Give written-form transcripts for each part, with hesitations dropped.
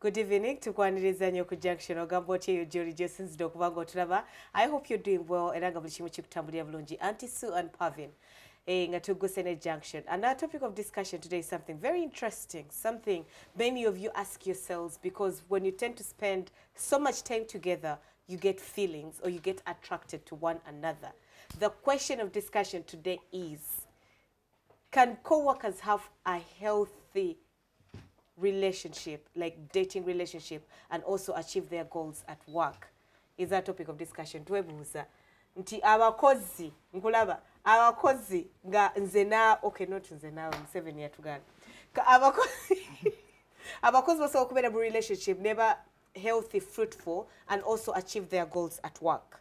Good evening to kwaniriza nnyo ku Junction ogamba otya eyo gy'oli gyesinzidde okuba ng'otulaba. I hope you're doing well era nga buli kimu kikutambulira bulungi. Auntie Sue and Pavin nga tugguse ne Junction. And our topic of discussion today is something very interesting, something many of you ask yourselves, because when you tend to spend so much time together, you get feelings or you get attracted to one another. The question of discussion today is, can co-workers have a healthy relationship, like dating relationship, and also achieve their goals at work? Is that topic of discussion. Twebuuza nti abakozi nkulaba abakozi nga nze na okay not nze nawe 7 yatugana abakozi basobola okubeera mu relationship never healthy, fruitful, and also achieve their goals at work.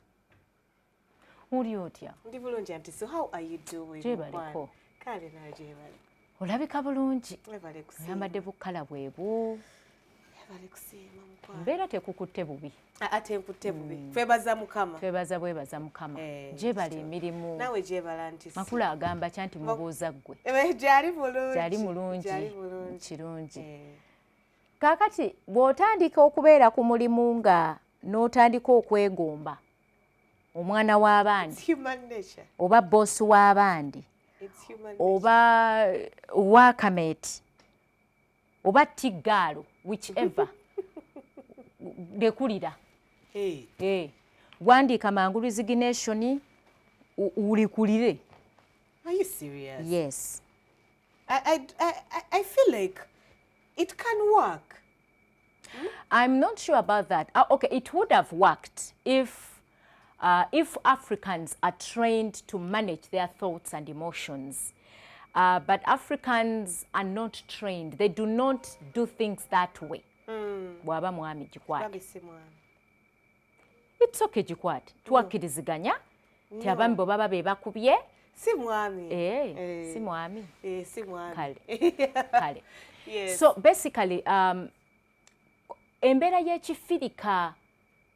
Uli otya? Ndi bulungi auntie. So how are you doing? Jebaliko. Kale nawe jebali. Olabika bulungi. Webale kusiima. Oyambadde bukala bwebu. Webale kusiima mukwana. Mbeera tekukutte bubi. Ate nkutte bubi. Twebaza Mukama. Twebaza bwebaza Mukama. Jebali emirimu. Nawe jebala auntie. Makula agamba kyanti mubuuza ggwe. Gyali bulungi. Gyali mulungi. Gyali bulungi. Kirungi. Kaakati bw'otandika okubeera ku mulimu nga n'otandika okwegomba omwana w'abandi oba boosi w'abandi oba workmate oba tiggaalo whichever lekulira wandiika mangu resignation ulikulire. Are you serious? Yes. I feel like it can work. I'm not sure about that. Okay, it would have worked if Africans are trained to manage their thoughts and emotions. But Africans are not trained. They do not do things that way. Bwaba mwami jikwate. It's okay jikwate. Tuwakiriziganya. Tiabami bobaba bebakubye. Si mwami. Si mwami. Si mwami. Kale. Yes. So basically, embeera y'ekifirika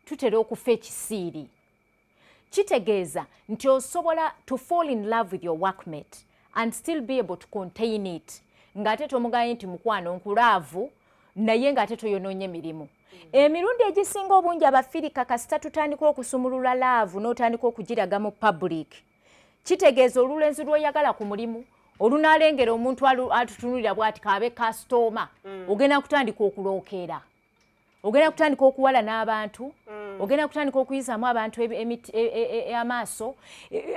tutera okufa ekisiiri. Kitegeeza nti osobola to fall in love with your workmate and still be able to contain it. Ng'ate tomuganye nti mukwano nkulaavu naye ng'ate toyonoonye mirimu. Emirundi egisinga obungi abafirika kasita tutandika okusumulula laavu n'otandika okugiraga mu public. Kitegeeza olulenzi lw'oyagala ku mulimu olunaalengera omuntu atutunulira bw'ati kaabe kasitoma ogenda kutandika okulookeera. Ogenda kutandika okuwala n'abantu, ogenda kutandika okuyizaamu abantu amaaso.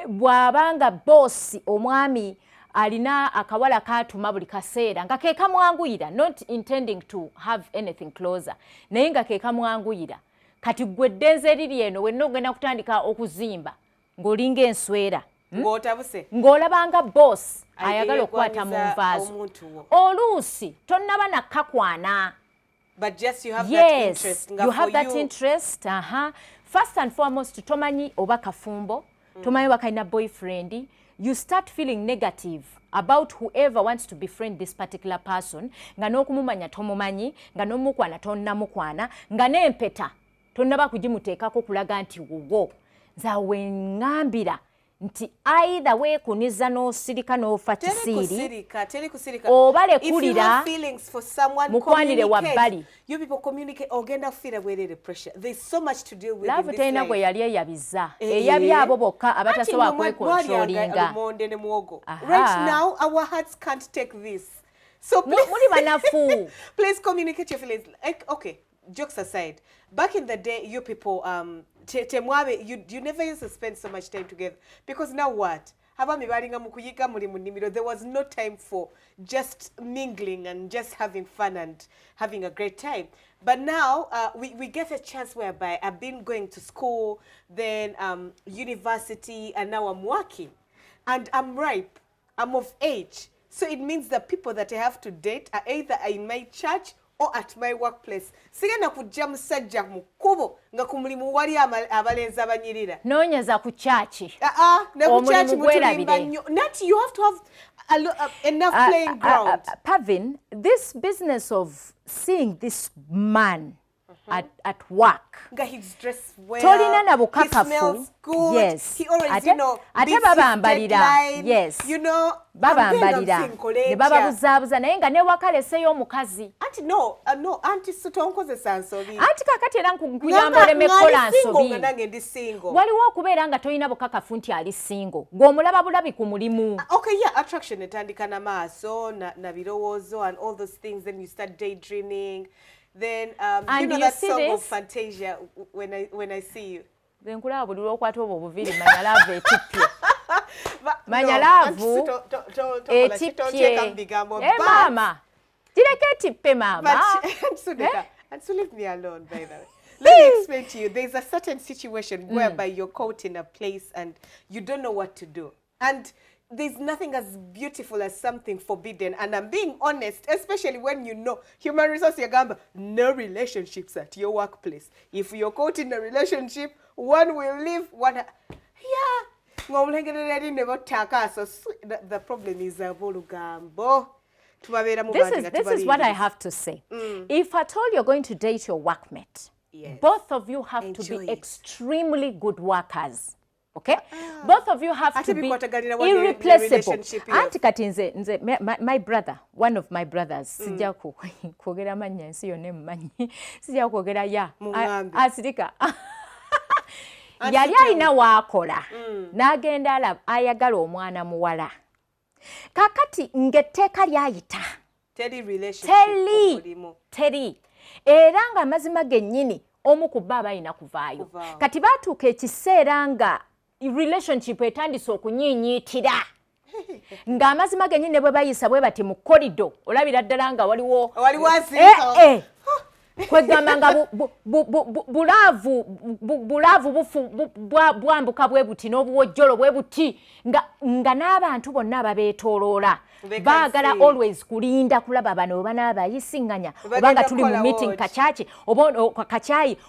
Bw'abanga boosi omwami alina akawala kaatuma buli kaseera nga ke kamwanguyira, not intending to have anything closer, naye nga ke kamwanguyira. Kati gwe ddenze eriri eno wenna ogenda kutandika okuzimba ng'olinga enswera. Ng'olabanga boss ayagala okukwata mu nvaazo. Oluusi tonnaba nakakwana. But just you have that interest. You have that interest. First and foremost, tomanyi oba kafumbo, tomanyi wakaina boyfriend. You start feeling negative about whoever wants to befriend this particular person. Nga n'okumumanya tomumanyi, nga n'omukwana tonnamukwana, nga n'empeta tonnaba kugimuteekako kulaga nti wuwo. Nzaawe ngambira nti either weekuniza n'osirika n'ofa kisiiri oba lekulira mukwanire wabbali. You people communicate ogenda kufira bwerere pressure. There's so much to deal with in this life. Tena gwe yali eyabiza eyabye abo bokka abatasobola kwekontrolinga. Right now our hearts can't take this. So muli banafu. Please communicate your feelings. Like, okay, jokes aside, back in the day you people you never used to spend so much time together, because now what? There was no time for just mingling and just having fun and having a great time. But now we get a chance whereby I've been going to school, then university, and now I'm working. And I'm ripe. I'm of age. So it means the people that I have to date are either in my church or at my workplace. Sigenda kujja musajja mukubo nga ku mulimu wali abalenzi abanyirira. Noonyeza ku chachi. Ne ku chachi mutulimba nnyo. Not you have to have enough playing ground. Pavin, this business of seeing this man at work. He's dressed well. Tolina na bukakafu. He smells good. Yes. He always, Ate, you know, ate beats baba his ambalira. deadline. Yes. You know, babambalira ne bababuzaabuza naye nga ne wakaleseyo omukazi. Anti no, anti sutonkozesa nsobi. Anti kakati era nkuyamba oleme kukola nsobi. Nange ndi single. Waliwo okubeera nga tolina bukakafu nti ali single. Gw'omulaba bulabi ku mulimu. Okay, yeah, attraction etandika na maaso, na birowoozo and all those things. Then you start daydreaming. Then, you know that song of Fantasia, when I see you. Then kulaba buli lwokwata obwo obuviri manya laavu etipye. Manya laavu etipye. Mama, kireke etippe mama. And so leave me alone, by the way. Let me explain to you. There's a certain situation whereby you're caught in a place and you don't know what to do. And there's nothing as beautiful as something forbidden. And I'm being honest, especially when you know human resource yagamba, no relationships at your workplace. If you're caught in a relationship, one will leave, one... Yeah. So the problem is Volugambo. This is what I have to say. If at all you're going to date your workmate, both of you have to be extremely good workers. Okay? Both of you have to be irreplaceable. Anti kati nze my brother, one of my brothers, sijja kwogera mannya ensi yonna emumanyi. Sijja kwogera ya. Asirika. Yali alina waakola. N'agenda ayagala omwana muwala. Kakati ng'etteeka lyayita. Teri. Era nga amazima gennyini omu ku bbo aba alina kuvaayo. Kati baatuuka ekiseera nga relationship etandise okunyiinyiitira. Ng'amazima gennyini ne bwe bayisa bwe bati mu korido olabira ddala nga waliwo kwegamba nga bulaavu bwambuka bwe buti n'obuwojjolo bwe buti nga n'abantu bonna ababeetooloola baagala always kulinda kulaba bano oba n'abayisiŋŋanya oba nga tuli mu meeting kacaayi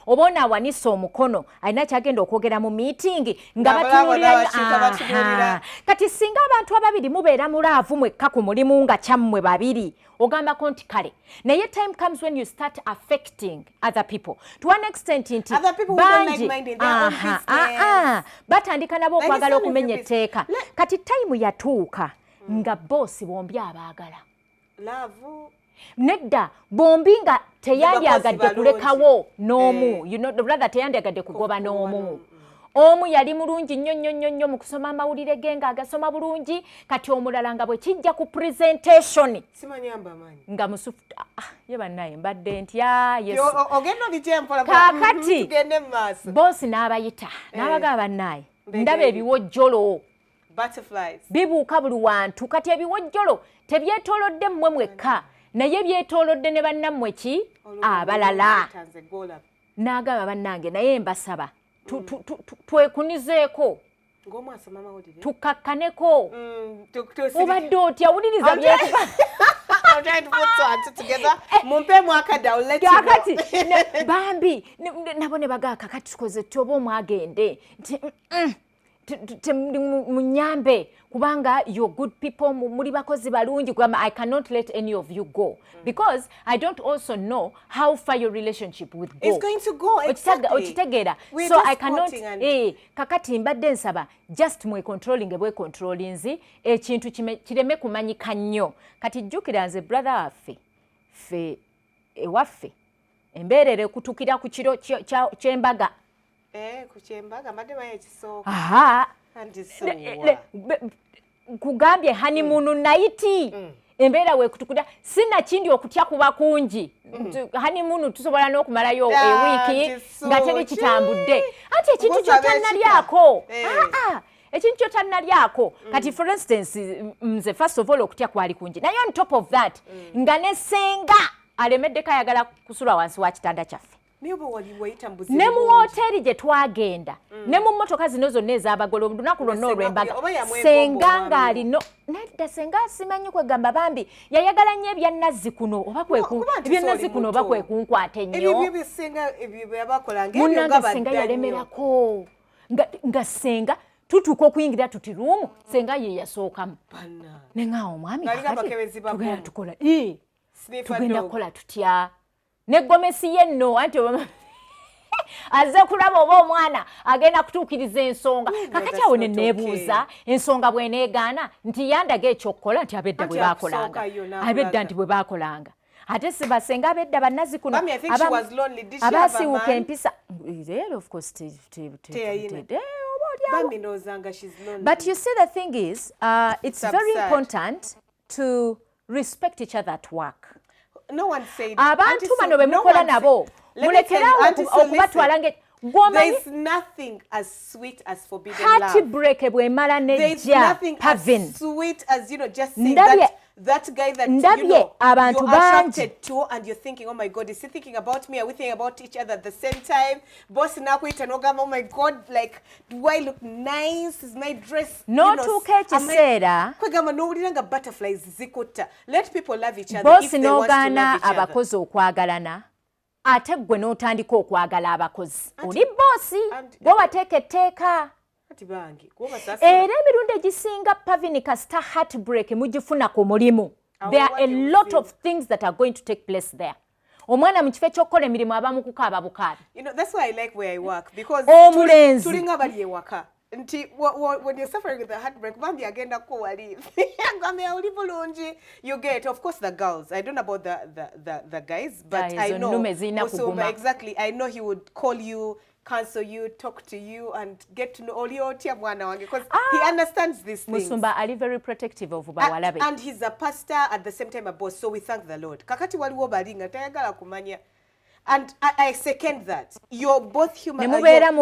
oba onaawanisa omukono alina kyagenda okwogera mu meeting nga batunuulira. Kati singa abantu ababiri mubeera mulaavu mwekka ku mulimu nga kyammwe babiri ogambako nti kale naye time comes when you start affecting other people to an extent nti bangi batandika nabo okwagala okumenya etteeka. Kati time yatuuka nga bosi bombi abaagala nedda bombi nga teyandyagadde kulekawo n'omu, you know, the brother teyandyagadde kugoba n'omu. Omu yali mulungi nnyo mu kusoma amawulire ge ng'agasoma bulungi, kati omulala nga bwe kijja ku presentation nga musufu ye bannaye mbadde ntya kakati bosi n'abayita n'abagaba bannaye ndaba ebiwojjolo bibuuka buli wantu. Kati ebiwojjolo tebyetoolodde mmwe mwekka naye byetoolodde ne bannammwe ki abalala. N'agamba bannange naye mbasaba twekunizeeko tukakkaneko. Obadde otya wuliriza kakati bambi nabo ne bagaa kakati tukoze tyoba omwagende munyambe kubanga you're good people muli bakozi balungi kugamba I cannot let any of you go because I don't also know how far your relationship would go. It's going to go, exactly. Okitegera. So I cannot kakati mbadde nsaba just mwe controlling bwe controlling ekintu kireme kumanyika nnyo. Kati jjukira nze brother waffe ewaffe embeerere kutukira ku kiro ky'embaga kuchembaga madema yekiso kugambye honeymoon night embeera weekutukuda sinakindi okutya kuba kungi honeymoon tusobola n'okumalayo ewiiki nga teri kitambudde anti ekintu kyotannalyako ekintu kyotannalyako kati for instance nze first of all okutya kwali kungi naye on top of that nga ne senga alemeddeko ayagala kusula wansi wa kitanda kyaffe ne mu hoteri gye twagenda ne mu mmotoka zino zonna ez'abagole olunaku lwonna olw'embaga senga ng'alino nedda senga simanyi kwegamba bambi yayagala nnyo ebyannazzi kuno oba ebyannazzi kuno oba kwekunkwata ennyo munnange senga yalemerako nga senga tutuuka okuyingira tuti ruumu senga ye yasookamu ne ngaawo omwami kakati tugenda tukola tugenda kukola tutya ne gomesi yenno anti azze kulaba oba omwana agenda kutuukiriza ensonga kakati awo ne neebuuza ensonga bw'eneegaana nti yandaga ekyokukola nti abedda bwe baakolanga abedda nti bwe baakolanga ate sibasenga abedda bannazi kuno abaasiwuka empisa of course but you see the thing is it's very important to respect each other at work. Abantu bano bwe mukola nabo mulekerawo okubatwala there's nothing as sweet as forbidden love. Heartbreak bw'emala nejja Pavin. Sweet as just saying that guy that you're attracted to and you're thinking, oh my God, is he thinking about me? Are we thinking about each other at the same time? Boss nakwita nogamba, oh my God, like, do I look nice? Is my dress notuuka ekiseera kwegamba nowuliranga butterflies zikutta. Let people love each other if they want to love each other. abakozi okwagalana ate gwe n'otandika okwagala abakozi oli boosi gwe wateeka etteeka era emirundi egisinga Pavin kasita heartbreak mugifuna ku mulimu. There are a lot of things that are going to take place there. Omwana mu kifo ekyokukola emirimu abamu kukaaba bukaabi. That's why I like where I work because tulinga bali ewaka. When you're suffering with a heartbreak, bambi agenda kuwali. You get, of course, the girls. I don't know about the guys, but I know. Also, exactly, I know he would call you, counsel you, talk to you, and get to know all your because he understands these things. Musumba ali very protective of bawalabe. And he's a pastor at the same time a boss, so we thank the Lord. Kakati waliwo balinga tayagala kumanya. And I second that. You're both human.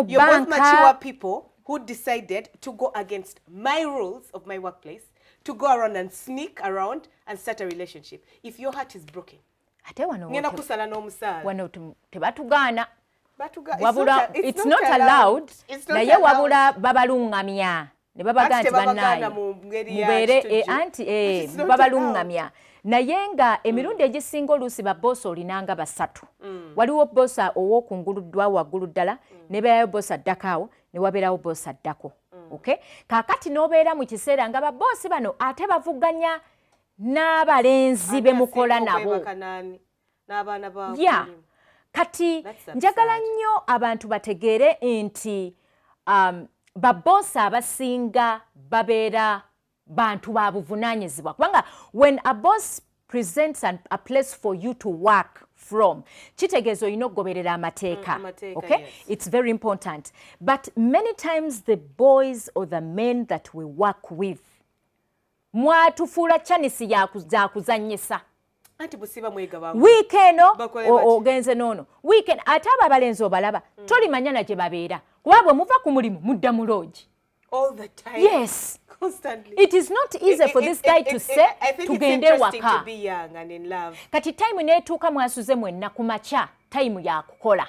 You're both mature people who decided to go against my rules of my workplace, to go around and sneak around and start a relationship. If your heart is broken, tebatugana. It's not allowed. Naye wabula babalungamya. Ne babaga nti bannaye mubeere anti babalungamya. Naye nga emirundi egisinga oluusi babosi olinanga basatu. Waliwo bosi ow'okunguluddwa waggulu ddala, ne beerayo bosi addakaawo, ne wabeerawo bosi addako. Okay? Kaakati n'obeera mu kiseera nga babosi bano ate bavuganya n'abalenzi be mukola nabo. Yeah. Kati njagala nnyo abantu bategeere nti babosi abasinga babeera bantu ba buvunaanyizibwa kubanga when a boss presents a place for you to work from kitegeeza olina okugoberera amateeka. Okay? Yes. It's very important, but many times the boys or the men that we work with mwatufuula chanisi ya kuzannyisa. Weekend ogenze nono weekend ate abo abalenzi obalaba tolimanya na gye babeera kuba bwe muva ku mulimu mudda mu lodge all the time. Yes. Constantly. It is not easy for this guy to say tugende waka. To be young and in love. Kati time neetuuka mwasuze mwenna ku makya time ya kukola.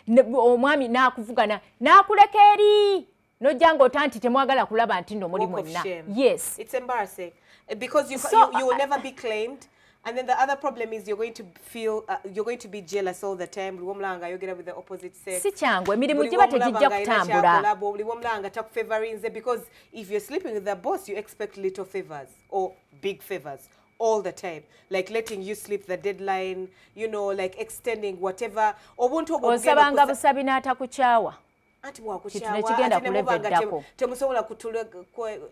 Omwami n'akuvugana n'akuleka eri n'ojja ng'ota nti temwagala kulaba nti nno muli mwenna. Yes. It's embarrassing because you will never be claimed. And then the other problem is you're going to feel, you're going to be jealous all the time. You get up with the opposite sex. Si changu, emirimu giba tegijja kutambula. Because if you're sleeping with the boss, you expect little favors or big favors all the time. Like letting you sleep the deadline, like extending whatever. Osabanga busabi n'atakuchawa. Tekigenda kuleveddako.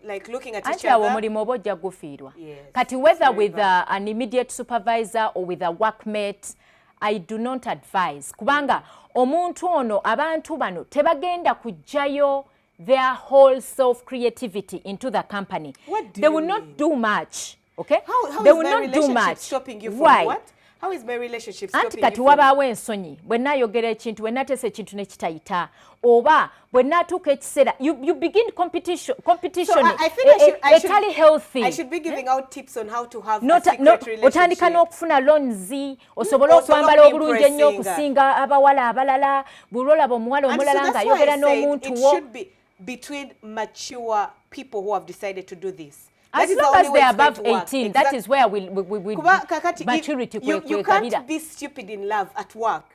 Like looking at each other. Awo omulimu oba ojja gufiirwa. Kati whether with an immediate supervisor or with a workmate, I do not advise. Kubanga omuntu ono abantu bano tebagenda kuggyayo their whole self creativity into the company. They will not do much. Okay? They will not do much. Stopping you from what? How is my relationship stopping you? Anti kati wabaawo ensonyi bwe nnaayogera ekintu bwe nnateesa ekintu ne kitayita oba bwe nnaatuuka ekiseera you begin competition etali healthy. I should be giving out tips on how to have a secret relationship. Otandika n'okufuna lonzi osobole okwambala obulungi ennyo okusinga abawala abalala bw'olaba omuwala omulala ng'ayogera n'omuntu wo. It should be between mature people who have decided to do this. As long as they are above 18, that is where we maturity. You can't be stupid in love at work.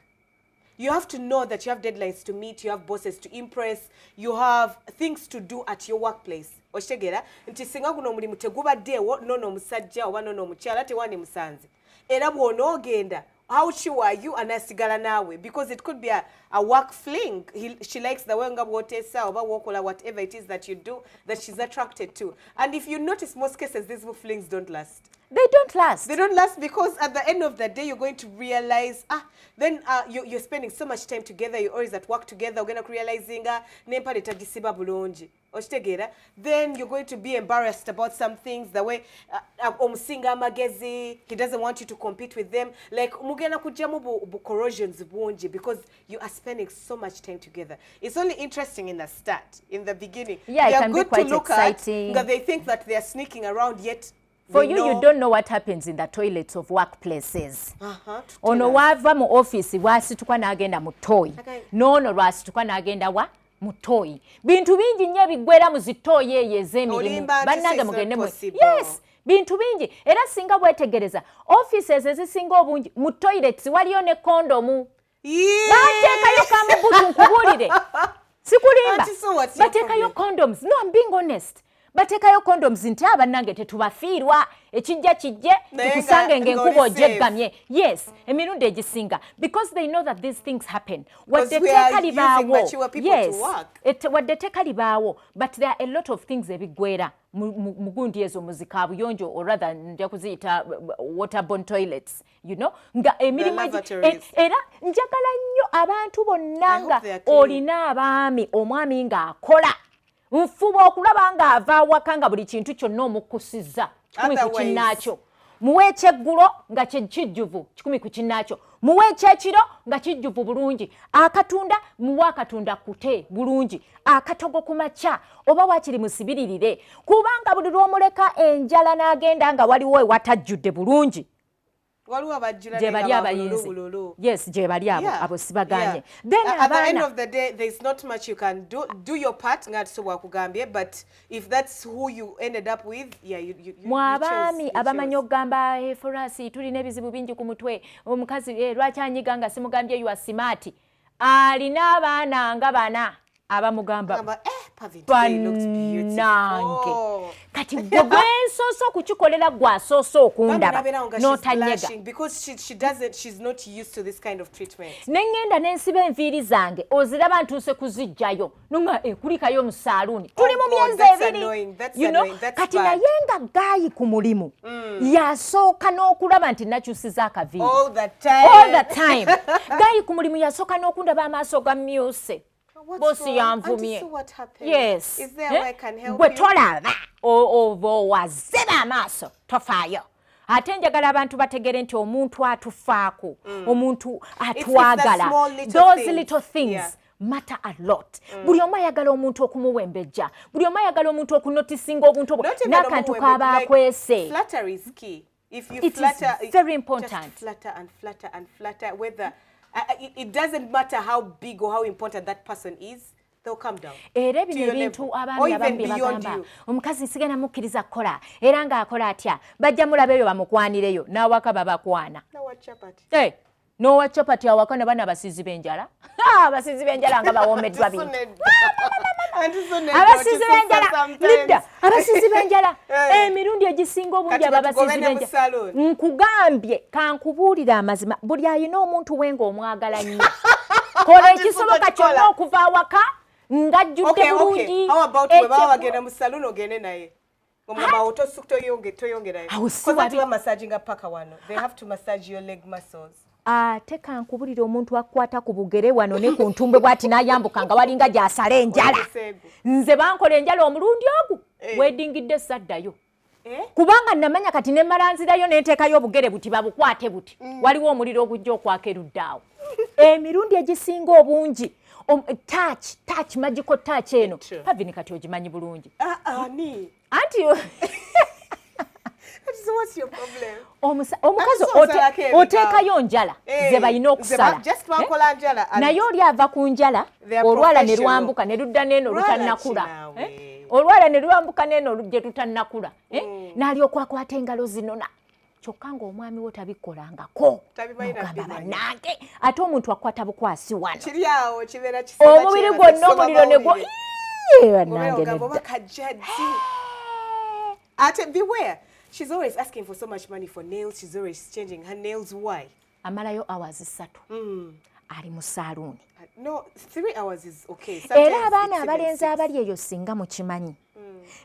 You have to know that you have deadlines to meet, you have bosses to impress, you have things to do at your workplace. Oshegera, nti singa kuno mulimu tegubaddeewo nono omusajja oba nono omukyala tewandi musanze. Era bw'onoogenda how sure are you anasigala nawe? Because it could be a work fling. She likes the way or whatever it is that you do that she's attracted to. And if you notice, most cases, these flings don't last. They don't last. They don't last because at the end of the day, you're going to realize, then you're spending so much time together, you're always at work together, you're going to realizing, then you're going to be embarrassed about some things, the way he doesn't want you to compete with them. Like, corrosions because you are spending so much time together. It's only interesting in the start, in the beginning. Yeah, they it are can good be quite to look exciting. at, they think that they are sneaking around, yet for you, you don't know what happens in the toilets of workplaces. Ono wava mu office wasituka n'agenda mu toy. Nono lwasituka n'agenda wa mu toy. Bintu bingi nnyo bigwera mu zitoyi eyo ez'emirimu. Bannange mugende mu. Yes. Bintu bingi. Era singa bwetegereza offices ezisinga obungi mu toilets waliyo ne kondomu. Bateekayo kamubutu nkubulire. Sikulimba. Bateekayo condoms. No, I'm being honest. Bateekayo condoms nti abannange tetubafiirwa ekijja kijje tukusange ng'enkuba ogyegamye. Yes, emirundi egisinga because they know that these things happen. Wadde teeka libaawo. Yes, wadde teeka libaawo, but there are a lot of things ebiggwera mu gundi ezo mu zikaabuyonjo or rather nja kuziyita waterborne toilets, you know, nga emirimu era njagala nnyo abantu bonna nga olina abaami omwami ng'akola nfuba okulaba nga ava awaka nga buli kintu kyonna omukusiza 10 ku kinnaakyo muwe ekyeggulo nga kijjuvu 10 ku kinnaakyo muwe ekyekiro nga kijjuvu bulungi akatunda muwe akatunda kute bulungi akatogo ku makya oba wakiri musibiririre kubanga buli lw'omuleka enjala n'agenda nga waliwo ewatajjudde bulungi je bali abayinzi. Yes, je bali abo abo sibaganye. Then at the end of the day, there's not much you can do. Do your part, ngati wakugambye, but if that's who you ended up with, yeah, you mwabami abamanyo gamba for us tulina ebizibu bingi ku mutwe omukazi lwaki anyiga nga simugambye you are smart alina abaana nga bana abamugamba Pavin looks beautiful. Kati gwensoso kukikolera gwasoso okundaba n'otanyega because she's not used to this kind of treatment. Nengenda nensiba enviiri zange oziraba ntuuse kuzijjayo nunga kulikayo mu saloon tuli mu myezi ebiri, you know, kati naye nga gaayi ku mulimu yasooka n'okulaba nti nakyusiza akaviiri all the time gaayi ku mulimu yasooka n'okundaba amaaso gamyuse. Bosi yanvumye. Yes. Is there a way I can help you? Tolaba ovo wazeba amaaso tofaayo. Ate njagala abantu bategere nti omuntu atufaako, omuntu atwagala. Those little things matter a lot. Buli omu ayagala omuntu okumuwembejja. Buli omu ayagala omuntu okunotisinga obuntu obwo n'akantu k'abaakwese. Flattery is key. If you it flatter, is very important. Just flatter and flatter and flatter. Whether it doesn't matter how big or how important that person is, they'll come down. Era bino ebintu abaami abambi bagamba omukazi sigenda mukkiriza kukola era ng'akola atya bajja mulaba eyo bamukwanireyo n'awaka babakwana. N'owa chapati awaka ne bana abasizi b'enjala. Abasizi b'enjala nga bawoomeddwa bintu. Abasizi b'enjala lidda abasizi b'enjala emirundi egisinga obungi abasizi b'enjala nkugambye kankubuulira amazima buli ayina omuntu we ng'omwagala nnyo kola ekisoboka kyonna okuva awaka ng'ajjudde bulungi. How about we baba bagenda mu saloon ogende naye omugamba toyongerayo because massaging paka wano they have to massage your leg muscles. Ate kankubulira omuntu akwata ku bugere wano ne ku ntumbe bwati n'ayambuka nga walinga gy'asala enjala. Nze bankola enjala omulundi ogu weddingidde saddayo. Kubanga namanya kati ne malanzirayo n'enteekayo obugere buti babukwate buti. Waliwo omuliro ogujja okwaka eruddaawo. Emirundi egisinga obungi touch magical touch eno. Pavini kati ogimanyi bulungi. Ni. Anti So what's your problem? Omukazi oteekayo njala ze balina okusala. Naye oli ava ku njala olwala ne lwambuka ne ludda n'eno lutannakula. Olwala ne lwambuka n'eno lujje tutannakula. N'alyoka akwata engalo zinona. Kyokka ng'omwami wo tabikkolangako. Mugamba bannange. Ate omuntu akwata bukwasi wano. Kiryawo kibeera kiseera omubiri gwonna omuliro ne gwo. Bannange beware. She's always asking for so much money for nails. She's always changing her nails. Why? amalayo hours 3 ali mu saloon. No, 3 hours is okay. Era abaana abalenzi abali eyo singa mukimanyi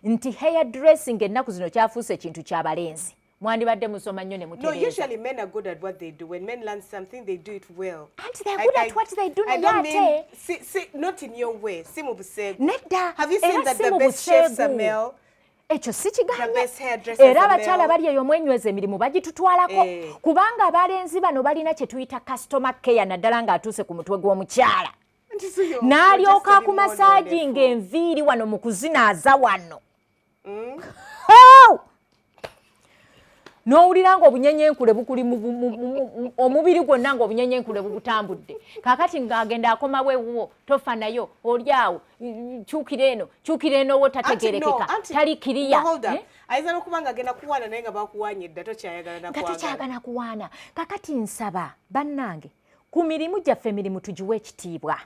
nti hair dressing ennaku zino kyafuuse ekintu ky'abalenzi. Mwandibadde musoma nnyo ne mutereeza. No, usually men are good at what they do. When men learn something, they do it well. And they're good at what they do. I don't mean, see, not in your way. Simu busegu. Nedda. Have you seen that the best chefs are male? Ekyo si kiganya. The best hairdressers are male. Era abakyala bali eyo mwenyweza emirimu bagitutwalako. Kubanga abalenzi bano balina kye tuyita customer care naddala ng'atuuse ku mutwe gw'omukyala. N'alyoka ku masaagi ng'enviiri wano mu kuzinaaza wano. N'owulira ng'obunyenyenkule bukuli omubiri gwonna ng'obunyenyenkule bubutambudde. Kaakati ng'agenda akomawo ewuwo tofa nayo oli awo kyukira eno wo tategerekeka tali kiriya. Ayinza n'okuba ng'agenda kuwaana naye nga bakuwaanye dda tokyayagala na kuwaana. Tokyagala kuwaana. Kaakati nsaba bannange ku mirimu gyaffe emirimu tugiwe ekitiibwa.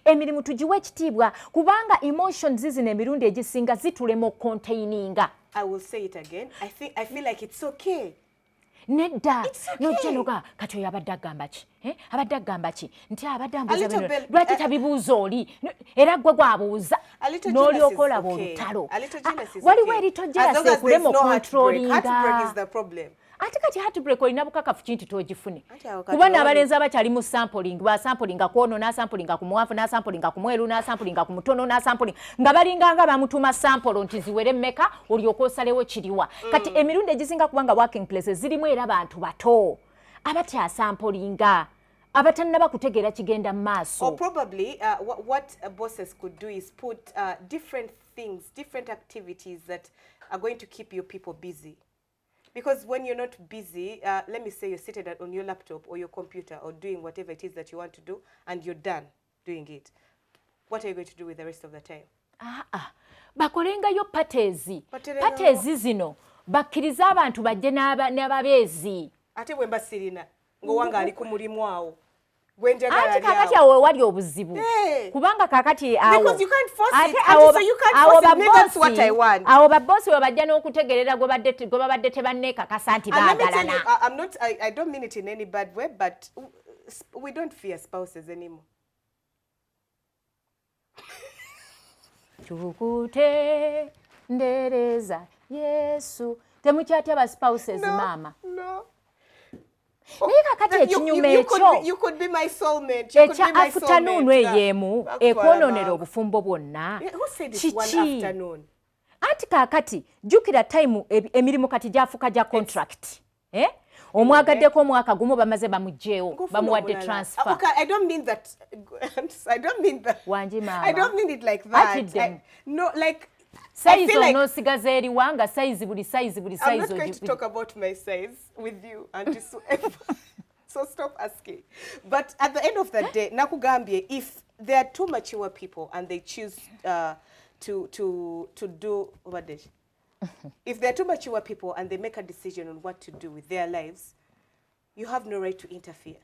Emirimu tugiwe ekitiibwa kubanga emotions zino emirundi egisinga zitulema okucontaininga. I will say it again. I feel like it's okay. Nedda. Nojja noga kati oyo abadde agamba ki? Abadde agamba ki? Nti abadde ambuuza bino. Lwaki tabibuuza oli? Era gwe gwabuuza. N'olyoka olaba olutalo. Waliwo erito jealousy ekulema okontrolinga. Heartbreak is the problem. Ate kati heartbreak olina bukakafu kinti togifune. Kuba n'abalenzi abakyali mu sampling, basampulinga ku ono n'asampulinga ku muwanvu n'asampulinga ku mweru n'asampulinga ku mutono n'asampulinga nga balinganga bamutuma sample nti ziwere mmeka olyoka osalewo kiriwa. Kati emirundi egisinga kubanga working places zirimu era bantu bato abatyasampulinga abatannaba kutegeera kigenda mu maaso. Or probably what bosses could do is put different things, different activities that are going to keep your people busy. Because when you're not busy, let me say you're seated on your laptop or your computer or doing whatever it is that you want to do and you're done doing it, what are you going to do with the rest of the time? Bakolengayo patezi zino bakkiriza abantu bajje n'ababeezi. Ate bwe mba sirina ng'owanga ali ku mulimu awo. Anti kakati awo wali obuzibu. Kubanga kakati awo. Because you can't force it. So you can't force it. Maybe that's what I want. Awo babbosi we bajja n'okutegerera gwe babadde tebanneekakasa nti baagalana. I don't mean it in any bad way, but we don't fear spouses anymore. Chukute ndereza Yesu. Temukyatya ba spouses mama. No. You could be my soulmate. You could be my soulmate. Ekononera obufumbo bwonna. Who said it's one afternoon? Anti kakati jukira time emirimu kati gyafuka gya contract. Omwagaddeko omwaka gumu bamaze bamugjeewo bamuwadde transfer. Okay, I don't mean that. Wanji mama. I don't mean it like that. No, like size onosigaza eriwanga size buli size. I'm not going to talk about my size with you, Auntie Sue. So stop asking. But at the end of the day, nakugambye, if there are two mature people and they choose to do what they, if there are two mature people and they make a decision on what to do with their lives, you have no right to interfere.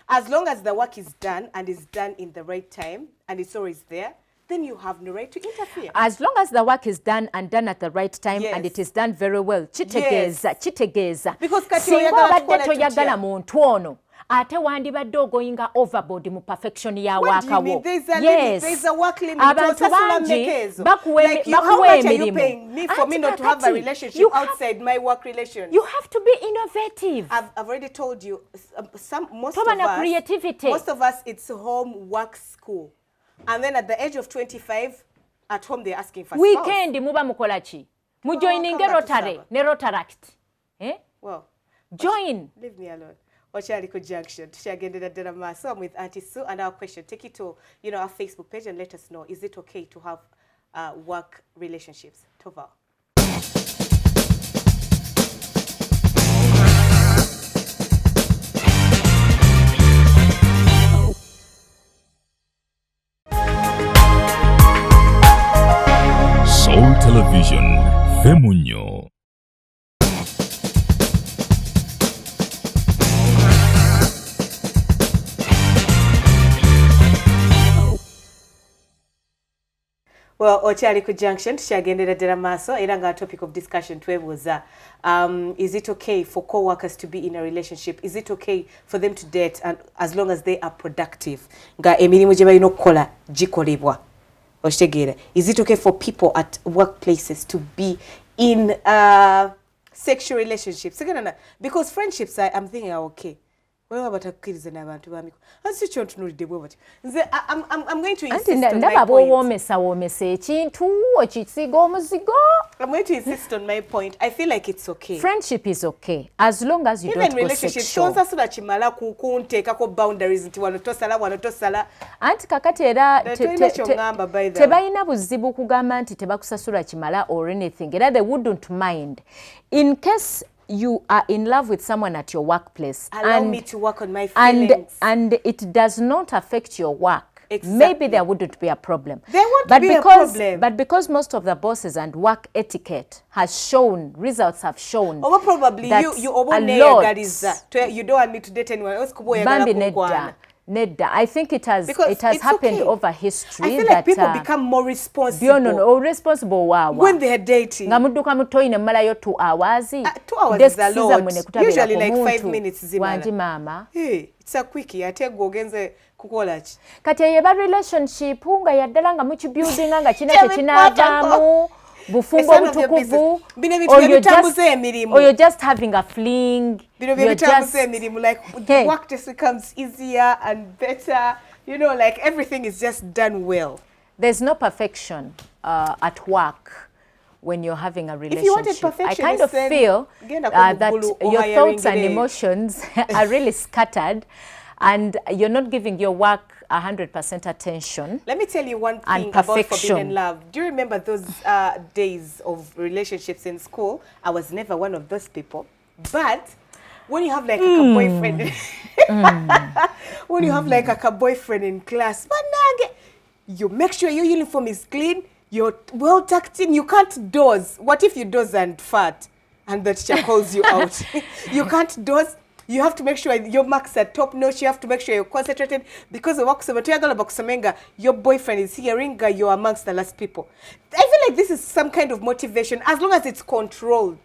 As long as the work is done and is done in the right time and it's always there, then you have no right to interfere. As long as the work is done and done at the right time, and it is done very well. Chitegeeza. Because singa obadde toyagala muntu ono ate wandibadde ogoyinga overboard mu perfection ya wakawo. Yes. There's a work limit. Abantu bangi bakuwa emirimu. For me not to have a relationship outside my work relation. You have to be innovative. I've already told you, most of us, it's home, work, school. And then at the age of 25, at home they're asking for weekend muba mukola ki? Mujoininge Rotary ne Rotaract. Well, join. Leave me alone. Okyali ku Junction. Tukyagendera ddala maaso. So I'm with Auntie Sue, and our question, take it to our Facebook page and let us know, is it okay to have work relationships? Tova. Soul Television, Femunyo. Well, okyali ku junction tukyagendera ddala maaso era nga topic of discussion twebuuza is it okay for co-workers to be in a relationship? Is it okay for them to date and as long as they are productive? Nga emirimu gye balina okukola gikolebwa. Okitegeera. Is it okay for people at workplaces to be in sexual relationships? Because friendships I'm thinking are okay. Well, but I'm going to insist on my point. I'm going to insist on my point. I feel like it's okay. Friendship is okay as long as you don't go sexual. Boundaries anti kakati era tebalina buzibu kugamba nti tebakusasula kimala or anything. Era they wouldn't mind. In case you are in love with someone at your workplace. Allow me to work on my feelings. And it does not affect your work. Exactly. Maybe there wouldn't be a problem. There won't be a problem. But because most of the bosses and work etiquette has shown, results have shown. Or probably that you don't want me to date anyone else. Nedda. I think it has happened over history. I feel like people become more responsible. Responsible when they are dating. 2 hours. 2 hours is a lot. Usually like 5 minutes. Wanji mama. Hey, it's a quickie. I take gogenze kukolachi. Kati yeba relationship nga yaddala nga muchi building nga kina kinavamu. Bufumbo butukuvu. Or you're just having a fling. Like work just becomes easier and better. You know, like everything is just done well. There's no perfection at work when you're having a relationship. If you wanted perfection, I kind of feel that your thoughts and emotions are really scattered and you're not giving your work 100% attention. Let me tell you one thing about forbidden love. Do you remember those days of relationships in school? I was never one of those people. But when you have like a boyfriend, when you have like a boyfriend in class, you make sure your uniform is clean, you're well tucked in, you can't doze. What if you doze and fart and the teacher calls you out? You can't doze. You have to make sure your marks are top notch. You have to make sure you're concentrated because your boyfriend is hearing you're amongst the last people. I feel like this is some kind of motivation as long as it's controlled.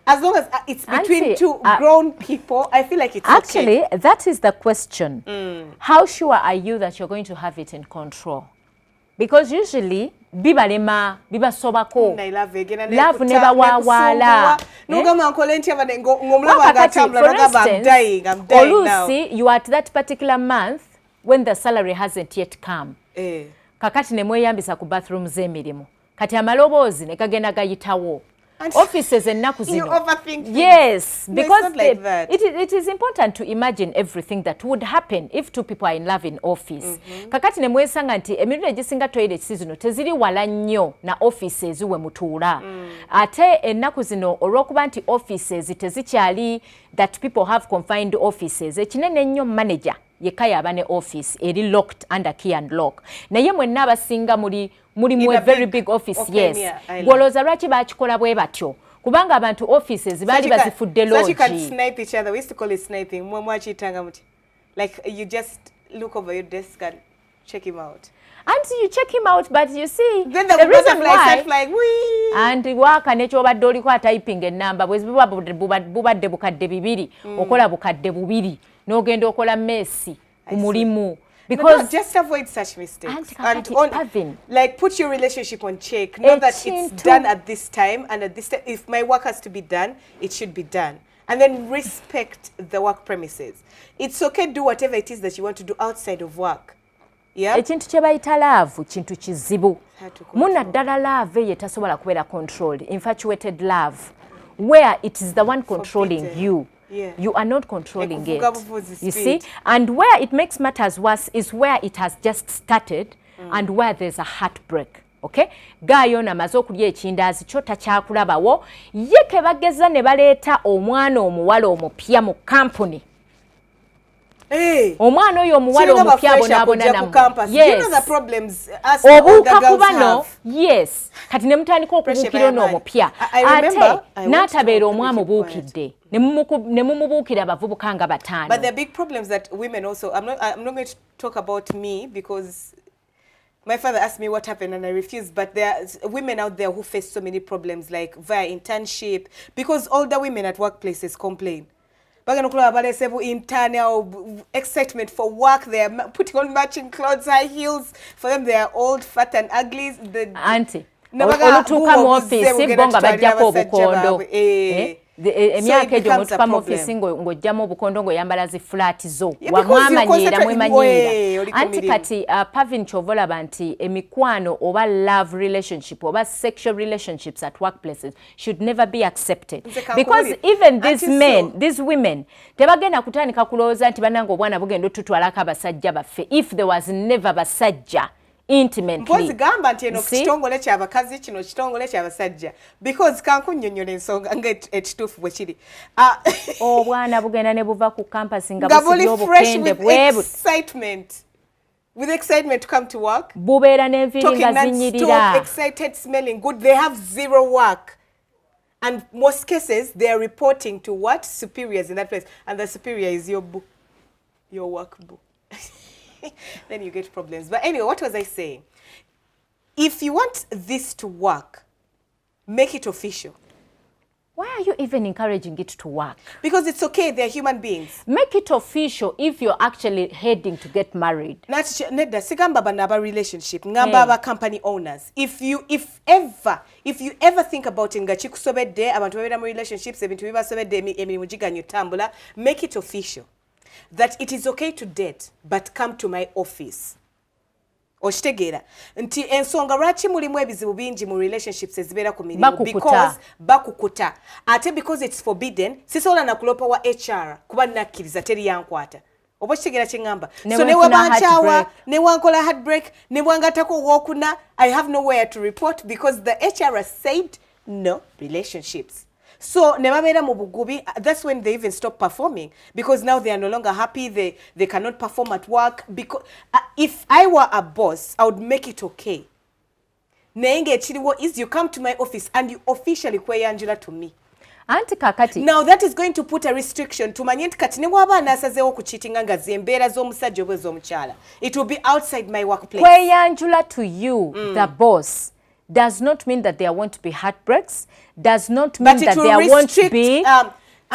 As long as it's between two grown people, I feel like it's actually, okay. That is the question. How sure are you that you're going to have it in control? Because usually, bibalema, bibasobako. Love never wawala. Olusi, you are at that particular month when the salary hasn't yet come. Kakati nemweyambisa ku bathroom z'emirimu. Kati amaloboozi ne kagenda gayitawo. Offices and yes, because like that. It is important to imagine everything that would happen if two people are in love in office. Kakati ne mwesanga nti emirundi egisinga toilet zino teziri wala nnyo na offices we mutuula. Ate ennaku zino olw'okuba nti offices tezikyali that people have confined offices. Ekinene nnyo manager yekka yaba ne office eri locked under key and lock. Naye mwenna abasinga muri a very big office, yes. Gwolooza lwaki bakikola bwe batyo kubanga abantu offices bali bazifudde lodge. So you can snipe each other. We used to call it sniping. Like you just look over your desk and check him out. And you check him out, but you see, then the reason why like, wee. And waka nekyobadde oliko typing enamba bwe bubadde bukadde bibiri okola bukadde bubiri n'ogenda okola mesi ku mulimu. Because no, just avoid such mistakes. Like put your relationship on check. Know that it's done at this time and at this time. If my work has to be done, it should be done. And then respect the work premises. It's okay to do whatever it is that you want to do outside of work. Yeah. Ekintu kye bayita love kintu kizibu. Muna ddala love ye tasobola kubeera controlled. Infatuated love where it is the one controlling you. Yeah. You are not controlling it. You see? And where it makes matters worse is where it has just started and where there's a heartbreak. Okay? Gayo na mazo kulya ekindazi kyo takyakulabawo ye ke bageza ne baleeta omwana omuwala omupya mu company. Omwana oyo omuwala omupya bonaabona namu. You know the problems us obuuka kuba no, yes. Kati ne mutandika okubuukira n'omupya. Ate n'atabeera omwami obuukidde. Ne mumubuukira abavubuka nga bataano. But there are big problems that women also, I'm not going to talk about me because My father asked me what happened and I refused, but there are women out there who face so many problems like via internship, because older women at workplaces complain. Excitement for work, they're putting on matching clothes, high heels. For them, they are old, fat and ugly. Auntie, olutuuka mu office bo nga bajjako obukondo. Emyaka egyo mutuuka mu office ng'ojjamu obukondo ng'oyambala zi flat zo. Wamwamanyiira mwemanyiira. Anti kati Pavin ky'ova olaba nti emikwano oba love relationship oba sexual relationships at workplaces should never be accepted. Because even these men, these women, tebagenda kutandika kulowooza nti bannange obwana bugenda otutwalako abasajja baffe if there was never basajja intimately. Mpozi gamba nti eno kitongole ky'abakazi kino kitongole ky'abasajja, because kankunnyonnyola ensonga ng'ekituufu bwe kiri. Obwana bugenda ne buva ku campus nga busibye obukende bwebu. With excitement to come to work. Bubeera n'enviiri nga zinyirira. Excited, smelling good. They have zero work. And most cases, they are reporting to what? Superiors in that place. And the superior is your work boo. Then you get problems. But anyway, what was I saying? If you want this to work, make it official. Why are you even encouraging it to work? Because it's okay, they're human beings. Make it official if you're actually heading to get married. Nedda sigamba banaba relationship ngamba aba company owners. If you ever think about it nga kikusobedde abantu babera mu relationships ebintu bibasobedde emirimu giganya tambula, make it official that it is okay to date but come to my office. Oshtegera nti ensonga lwaki mulimu ebizibu bingi mu relationships ezibeera ku mirimu because bakukuta ate because it's forbidden sisobola nakulopa wa HR kuba nakkiriza teri yankwata oba kitegeera kye ngamba so ne webanchawa ne wankola heartbreak ne wangatako wokuna I have nowhere to report because the HR has said no relationships. So nebabera mu bugubi, that's when they even stop performing because now they are no longer happy, they cannot perform at work. Because if I were a boss, I would make it okay. Nenge chiriwo is you come to my office and you officially kweyanjula to me. Anti kakati. Now that is going to put a restriction to manyenti kati ne wabana asazeewo ku cheatinga nga zembeera z'omusajja oba z'omukyala. It will be outside my workplace. Kweyanjula to you, the boss, does not mean that there won't be heartbreaks, does not mean that there won't be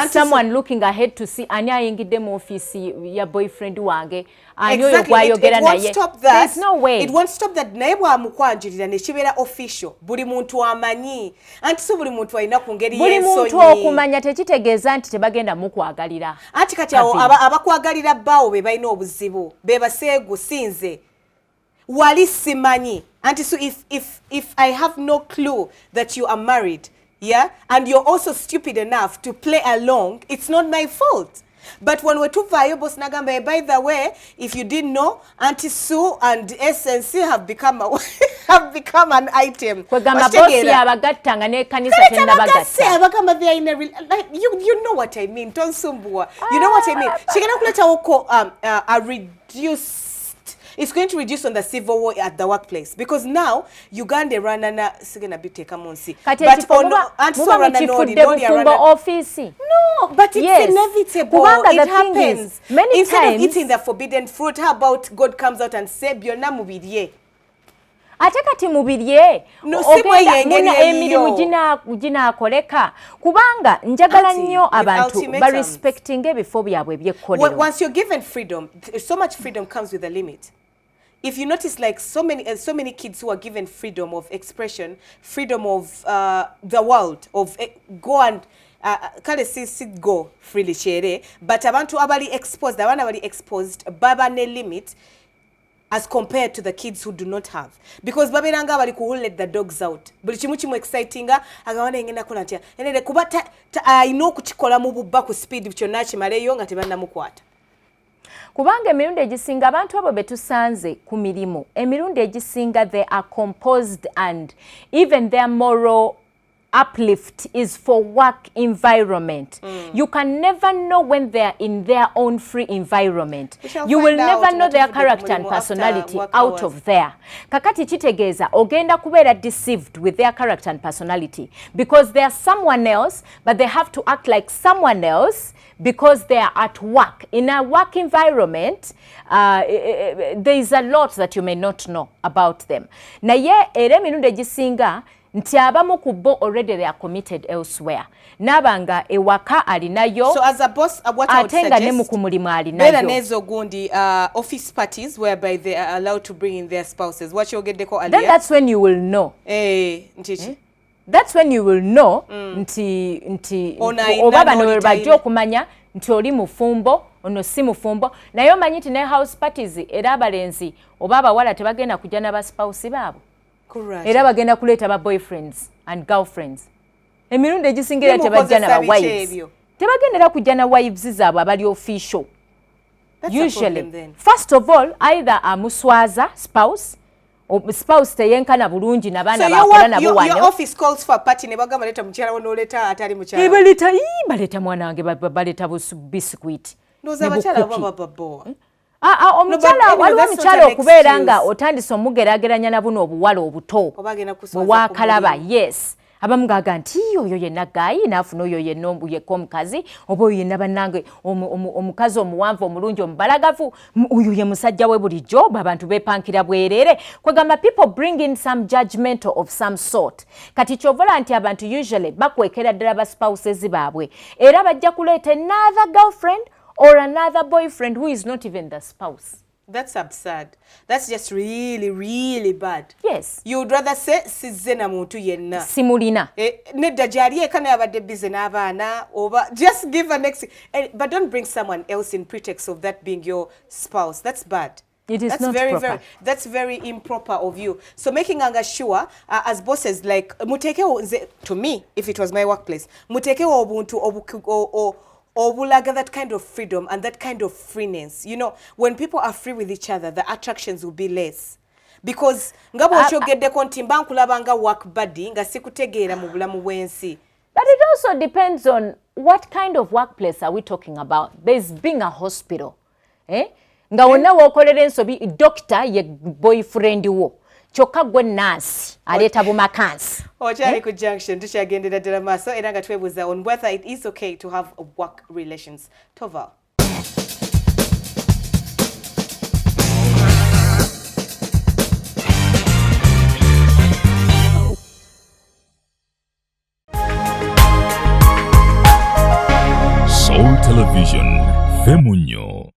someone looking ahead to see ani ayingidde mu office ya boyfriend wange ani oyo gwayogera naye. There's no way. It won't stop that. Naye bwamukwanjulira ne kibeera official buli muntu amanyi anti so buli muntu alina ku ngeri y'ensonyi. Buli muntu okumanya tekitegeeza nti tebagenda mukwagalira. Anti kati abakwagalira bbaawo be balina obuzibu be baseegu sinze wali simanyi. Anti so if I have no clue that you are married, yeah, and you're also stupid enough to play along, it's not my fault. But when we're too boss Nagambe, by the way, if you didn't know, Auntie Sue and SNC have become an item. You know what I mean. Don't sumbua. You know what I mean. She can a reduced. It's going to reduce on the civil war at the workplace because now Uganda ranana sigena biteka monsi. But on office. No, but it's inevitable. It happens. Instead of eating the forbidden fruit, how about God comes out and says, "Byonna mubirye." Ate kati mubirye ogenda muna emirimu ginaakoleka kubanga njagala nnyo abantu barespecting ebifo byabwe ebyekkolero. Once you're given freedom, so much freedom comes with a limit. If you notice, like so many kids who are given freedom of expression, freedom of the world, of go and kale si go freely chere, but abantu abali exposed baba ne limit as compared to the kids who do not have. Because babiranga bali ku let the dogs out. Buli kimu kimu excitinga agawana engenda kola ntya. Enede kuba ayina okukikola mu bubba ku speed kyonna kimaleyo nga tebannamukwata. Kubanga emirundi egisinga abantu abo betusanze ku mirimu emirundi egisinga they are composed and even their moral uplift is for work environment. You can never know when they are in their own free environment. You will never know their character and personality out of there. Kakati kitegeeza ogenda kubeera deceived with their character and personality because they are someone else, but they have to act like someone else because they are at work. In a work environment, there is a lot that you may not know about them. Naye era emirundi egisinga nti abamu ku bo already they are committed elsewhere. Nabanga ewaka alinayo. So as a boss, what I would suggest, ne mu kumulimu alinayo. Bera nezo gundi office parties whereby they are allowed to bring in their spouses. What you get earlier? Then that's when you will know. That's when you will know nti oba bano bajja okumanya nti oli mufumbo ono si mufumbo. Naye omanyi nti ne house parties era abalenzi oba abawala tebagenda kujja n'aba spouse baabo. Era bagenda kuleeta ba boyfriends and girlfriends. Emirundi egisingira tebajja na wives. Tebagendera kujja na wives zaabwe abali official. Usually, first of all, either a muswaza spouse or spouse teyenkana bulungi n'abaana bakola nabo wano. Your office calls for a party ne bagamba leta mukyala wono leta atali mukyala. Baleta mwana wange baleta biscuit. Ndoza bakyala baba babo. Omukyala waliwo omukyala okubeera nga otandise omugerageranya na buno obuwala obuto bwewakalaba. Yes, abamu gaga nti oyo yenna gayi naafuna oyo yenna yekka omukazi oba oyo yenna bannange omukazi omuwanvu omulungi omubalagavu oyo ye musajja we bulijjo abantu beepankira bwerere kwegamba people bring in some judgment of some sort. Kati kyovola nti abantu usually bakwekera ddala ba spouses baabwe era bajja kuleeta another girlfriend or another boyfriend who is not even the spouse. That's absurd. That's just really, really bad. Yes. You would rather say sizena muntu yenna. Simulina. Nedda jaliye kana yabadde busy n'abaana oba just give an but don't bring someone else in pretext of that being your spouse. That's bad. It is that's not proper. That's very improper of you. So making sure as bosses like mutekewo to me if it was my workplace mutekewo obuntu obulaga that kind of freedom and that kind of freeness. You know, when people are free with each other, the attractions will be less. Because ngabo chogeddeko nti mba nkulabanga work buddy nga sikutegeera mu bulamu bw'ensi. But it also depends on what kind of workplace are we talking about. There's being a hospital. Nga wonna wookolera ensobi doctor ye boyfriend wo. Kyokka gwe nurse aleeta bumakansi. Okyali ku junction tukyagendera ddala maaso era nga twebuuza on whether it is okay to have work relations. Tova. Soul Television, Femunyo.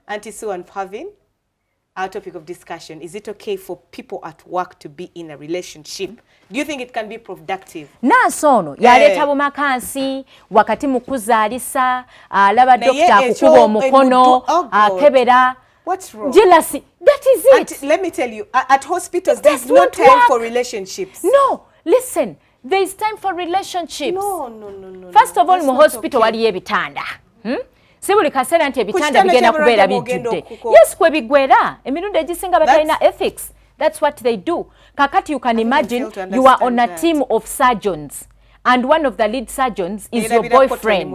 Auntie Sue and Pavin, our topic of discussion, is it okay for people at work to be in a relationship? Do you think it can be productive? Nasono yaleeta bumakansi wakati mu kuzaalisa alaba dokita akukuba omukono akebera. What's wrong? Jealousy. That is it. Let me tell you, at hospitals, there's no time for relationships. No, listen, there is time for relationships. No. First of all, mu hospital waliyo ebitanda. Si buli kaseera nti ebitanda bigenda kubeera bijjudde. Yes, kwe bigwera. Emirundi egisinga batalina ethics. That's what they do. Kakati you can imagine you are on a team of surgeons and one of the lead surgeons is your boyfriend.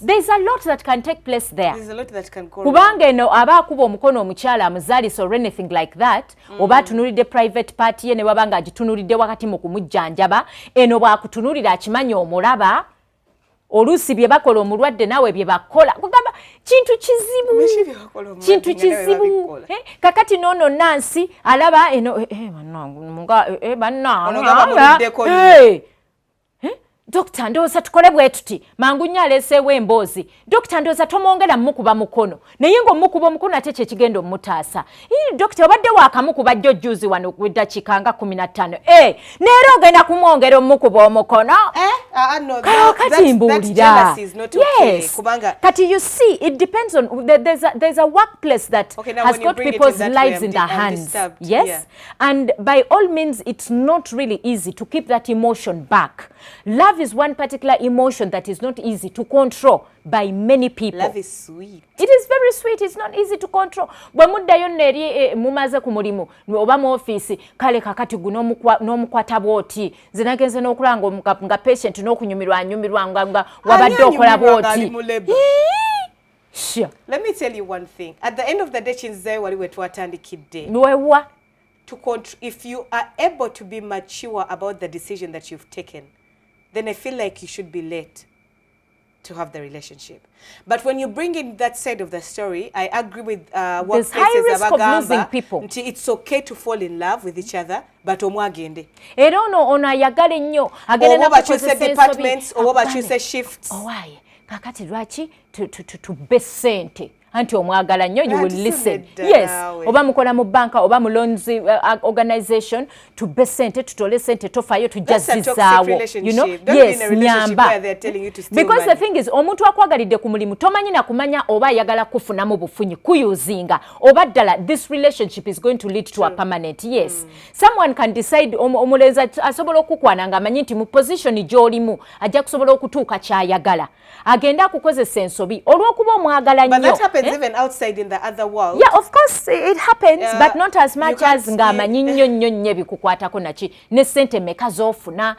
There's a lot that can take place there. There's a lot that can go kubanga eno aba akuba omukono omukyala amuzaalisa or anything like that oba atunulidde private party ye ne wabanga agitunulidde wakati mu kumujjanjaba eno bwakutunulira akimanyi omulaba oluusi bye bakola omulwadde nawe bye bakola kugamba kintu kizibu kakati noono Nancy alaba eno Dokita ndowooza tukole bwe tuti mangu nnyo aleeseewo emboozi dokita ndowooza tomwongera mukuba mukono naye ng'omukuba omukono ate kye kigenda omutaasa dokita obadde waakamukuba jjo juzi wano ku ddakiika nga 15 neera ogenda kumwongera omukuba omukono kati mbuulira yes kati you see it depends on there's a workplace that has got people's lives in their hands and by all means it's not really easy to keep that emotion back. Love love is one particular emotion that is not easy to control by many people. Love is sweet. It is very sweet. It's not easy to control. Bwe muddayo neri mumaze ku mulimu oba mu office kale kakati guno n'omukwata bwoti nze nagenze n'okulanga nga patient n'okunyumirwa nga wabadde okola bwoti. Sure. Let me tell you one thing. At the end of the day, chinzai wali wetu atandikidde. Wewa. If you are able to be mature about the decision that you've taken, then I feel like you should be let to have the relationship. But when you bring in that side of the story, I agree with what there's high risk of losing people. It's okay to fall in love with each other, but omwagende. Era ono ayagale nnyo agenda na kukozesa departments oba bakyuse shifts. Why? Kakati lwaki tubbe ssente anti omwagala nnyo, you will listen. Yes, oba mukola mu banka oba mu loans organization, tubbe ssente tutole ssente tofayo tujazizaawo. You know? Yes, nyamba. Because the thing is, omuntu akwagalidde ku mulimu tomanyi na kumanya oba ayagala kufunamu bufunyi kuyuzinga oba ddala this relationship is going to lead to a permanent. Yes. Someone can decide omulenzi asobola okukwana nga amanyi nti mu position gy'olimu ajja kusobola okutuuka kyayagala. Agenda kukozesa ensobi olw'okuba omwagala nnyo. But that happens even outside in the other world. Yeah, of course it happens, but not as much as ng'amanyi nnyo bikukwatako naki ne ssente meka z'ofuna.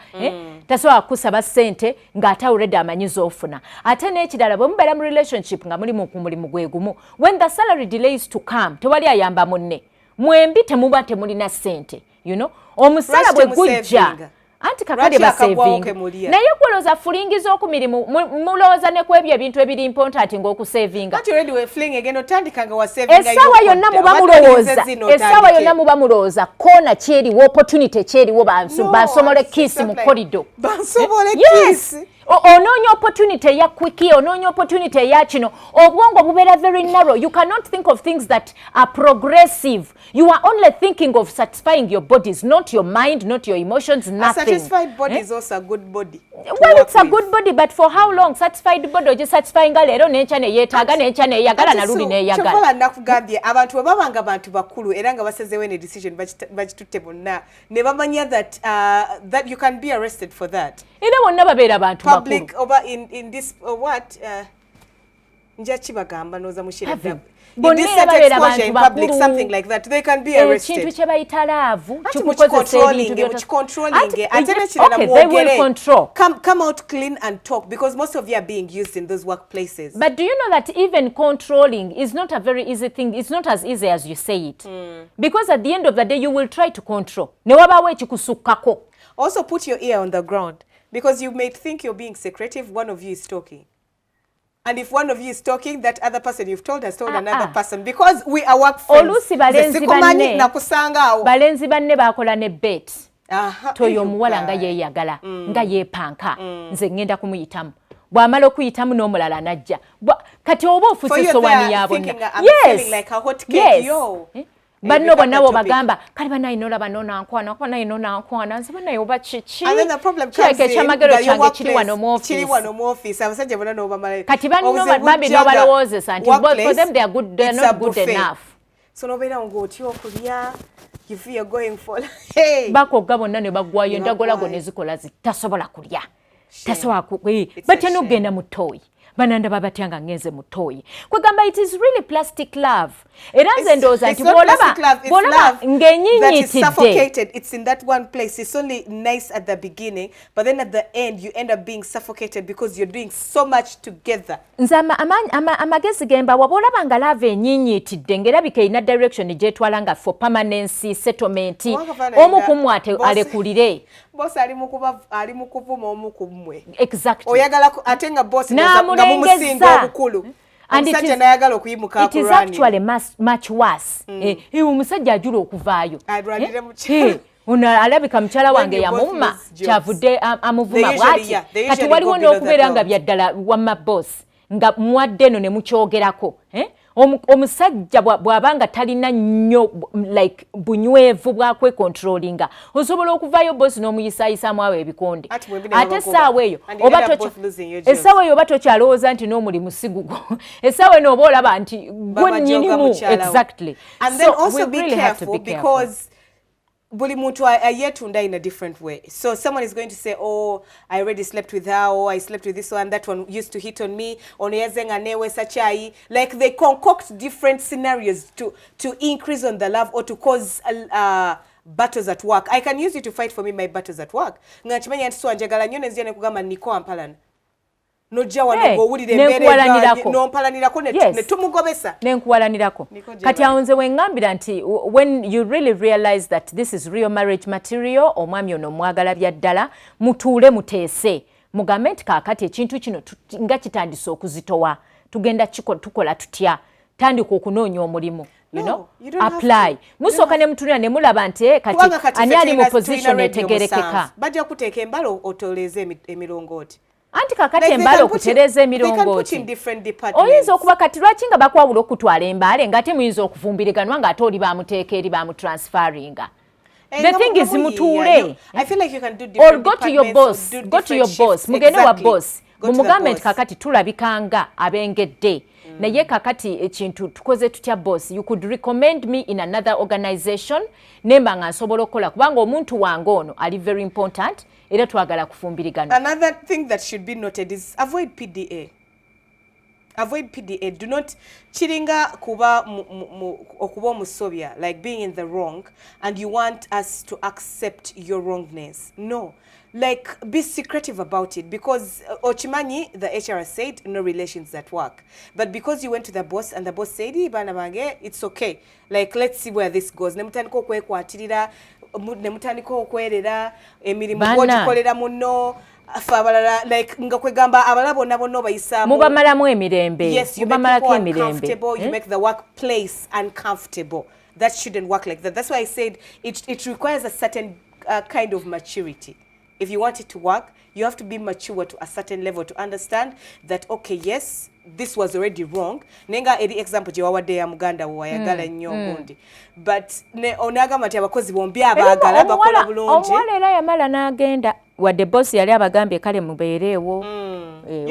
Tasobola kusaba ssente ng'ate already amanyi z'ofuna. Ate n'ekirala bwe mubeera mu relationship nga muli ku mulimu gwe gumu, when the salary delays to come, tewali ayamba munne. Mwembi temuba temulina ssente. You know? Omusala bwe gujja. Anti kakade ba saving. Naye kuloza fulingizo ku mirimu muloza ne kwebyo ebintu ebiri important ng'oku saving. But you already were fling again otandikanga wa saving. Esawa yonna muba mulowooza. Esawa yonna muba mulowooza kona kyeri wo opportunity kyeri wo basomole kiss mu corridor. Basomole kiss. Onoonya opportunity ya quickie, onoonya opportunity ya kino. Obwongo bubeera very narrow. You cannot think of things that are progressive. You are only thinking of satisfying your bodies, not your mind, not your emotions, nothing. A satisfied body is also a good body. Well, it's a good body, but for how long? Satisfied body, just satisfying leero n'enkya neyeetaaga n'enkya neeyagala naluli neeyagala. Kyokola nakugambye abantu bwe babanga bantu bakulu era nga basezeewo ne decision bagitutte bonna ne bamanya that you can be arrested for that. Era bonna babeera bantu bakulu. Public over in this what nja kibagamba noza mushira. In this exposure in public, something like that, they can be arrested. Kintu kye bayita laavu controlling. Okay, they will control. Come out clean and talk, because most of you are being used in those workplaces. But do you know that even controlling is not a very easy thing? It's not as easy as you say it. Because at the end of the day, you will try to control. Ne wabawo ekikusukkako. Also put your ear on the ground, because you may think you're being secretive. One of you is talking. And if one of you is talking, that other person you've told has told another person, because we are work friends. Olusi balenzi banne bakola ne bet. Toyo omuwala nga yeeyagala, nga yeepanka, nze ngenda kumuyitamu. Bw'amala okuyitamu n'omulala najja. Kati oba ofuse sowani ya bonna. Yes. Banno bonna bo bagamba kali banayi nolaba nonankwana kuba nayi nonankwana nze banayi oba kiki kireke ekyamagero kyange kiri wano mu office abasajja bonna n'obamala kati banno bambi n'obalowoozesa nti for them they are not good enough. So nobeera ng'otya okulya you feel you're going for bakogga bonna ne baggwayo endagolago ne zikola tasobola kulya tasobola batya n'ogenda mu ttooyi bananda babatyanga ngenze mu ttooyi kwegamba it is really plastic love. Era nze ndowooza nti bw'olaba ng'enyinyitidde. It's in that one place. It's only nice at the beginning, but then at the end you end up being suffocated because you're doing so much together. Nze amagezi gemba bw'olaba nga love enyinyitidde ng'erabika erina direction gyetwala nga for permanency, settlement, omu ku mmwe alekulire. Boss ali mu kuvuma omu ku mmwe. Exactly. Oyagala ate nga boss nga mumusinga obukulu. And it is actually much worse. Omusajja ajula okuvaayo. Ono alabika mukyala wange yamumma kyavudde amuvuma bw'ati. Kati waliwo n'okubeera nga byaddala wamma boss nga muwadde eno ne mukyogerako. Omusajja bw'abanga talina nnyo like bunywevu bwa kwekontrolinga osobola okuvaayo bosi n'omuyisaayisamu awo ebikonde ate essaawa eyo oba tokyalowooza nti n'omulimu si gugwo essaawa eno oba olaba nti gwe nnyinimu. Exactly. And then also be careful, because buli muntu ayetunda in a different way. So someone is going to say, oh, I already slept with her, or I slept with this one, that one used to hit on me, like they concoct different scenarios to increase on the love or to cause battles at work. I can use it to fight for me my battles at work. Ngachimanya ntiso anjagala nnyo nezija ne kugamba niko ampalana. Nojja wano owulira embeera n'ompalanirako ne tumugobesa. Nenkuwalanirako. Kati awonze wengambira nti when you really realize that this is real marriage material, omwami ono mwagala bya ddala, mutuule muteese. Mugambe nti kaakati ekintu kino nga kitandise okuzitowa. Tugenda tukola tutya. Tandika okunoonya omulimu. You know, apply. Musooka ne mutulira ne mulaba nti kati ani ali mu position etegerekeka. Bajja kuteeka embalo otoleeze emirongooti. Anti kakati embalo okutereza emirongooti. Oyinza okuba kati lwaki nga bakwawula okutwala embaale ngate muyinza okuvumbiriganwa ng'ate oli baamuteeka eri baamutransferinga. The thing is mutuule. I feel like you can do different or go to your boss. Go to your boss. Mugende wa boss. Mumugambe nti kakati tulabikanga abengedde. Naye kakati ekintu tukoze tutya boss. You could recommend me in another organization. Nemba nga nsobola okukola kubanga omuntu wange ono ali very important. Era twagala kufumbirigana. Another thing that should be noted is avoid PDA. Avoid PDA. Do not chiringa kuba okuba musobya, like being in the wrong, and you want us to accept your wrongness. No. Like, be secretive about it, because Ochimanyi, the HR said, no relations at work. But because you went to the boss and the boss said, it's okay. Like, let's see where this goes. Nemutaniko kwekwatirira, nemutaniko okwerera, emirimu gwogikolera muno, abalala, like, nga kwegamba abalala bonna bonna bayisaamu. Mubamalamu emirembe. Yes, you make people uncomfortable, you make the workplace uncomfortable. That shouldn't work like that. That's why I said it requires a certain kind of maturity. If you want it to work, you have to be mature to a certain level to understand that, okay, yes, this was already wrong. Nenga eri example je wawadde ya muganda wo ayagala nnyo gundi. But ne onagamba nti abakozi bombi abagala bakola bulungi. Omwala era yamala n'agenda wadde boss yali abagambye kale mubeereewo.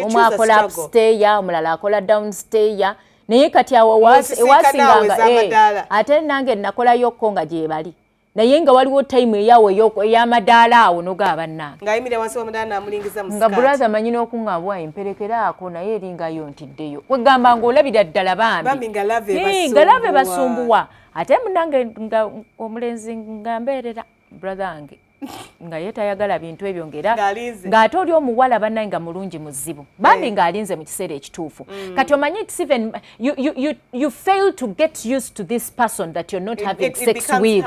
Omwe akola upstairs, omulala akola downstairs. Naye kati awo wasinganga ate nange nakolayo ko nga gye bali. Naye nga waliwo time eyawe ey'amadaala awo nogaba nnange. Ng'ayimire wansi w'amadaala n'amulingiza mu nga brother manyina okuŋŋabwa emperekera ako naye eringayo ntiddeyo. Wegamba ng'olabira ddala bambi nga lave basumbuwa. Ate munange nga omulenzi nga mbeerera brother wange nga ye tayagala bintu ebyo ng'ate oli omuwala bannange nga mulungi muzibu. Bambi ng'alinze mu kiseera ekituufu. Kati omanyi it's even you fail to get used to this person that you're not having sex with.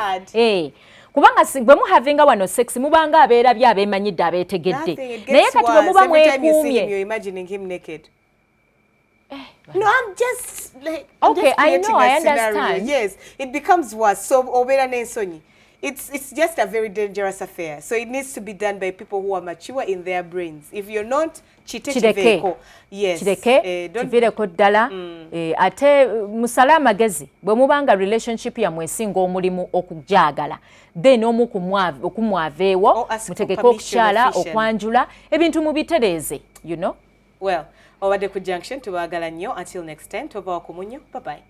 Kubanga bwe muhavinga wano sex mubanga abeerabye abeemanyidde abeetegedde. Naye kati bwe muba mwekuumye. No, I'm just like okay, I know, I understand. Yes, it becomes worse. So obeera n'ensonyi. It's just a very dangerous affair. So it needs to be done by people who are mature in their brains. If you're not, chideke. Yes. Chideke, chivireko ddala. Ate musala amagezi. Bwe mubanga relationship ya mwesinga omulimu okujagala. Then omu okumwaveewo. Mutegeke okukyala, okwanjula. Ebintu mubitereze, you know. Well, obadde ku Junction tubaagala nnyo. Until next time, tova okumunyo. Bye-bye.